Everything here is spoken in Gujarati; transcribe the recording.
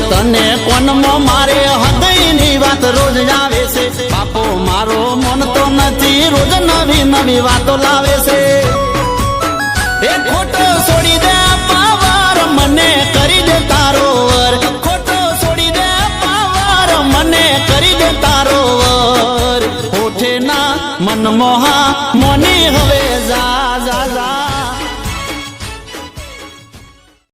તને કોનમાં મારે હૃદયની વાત રોજ આવે છે બાપો મારો મન તો નથી રોજ નવી નવી વાતો લાવે છે એ ખોટો છોડી દે પાવર મને કરી દે તારો વર ખોટો છોડી દે પાવર મને કરી દે તારો વર ઓઠે ના મન મોહા મોની હવે જા જા જા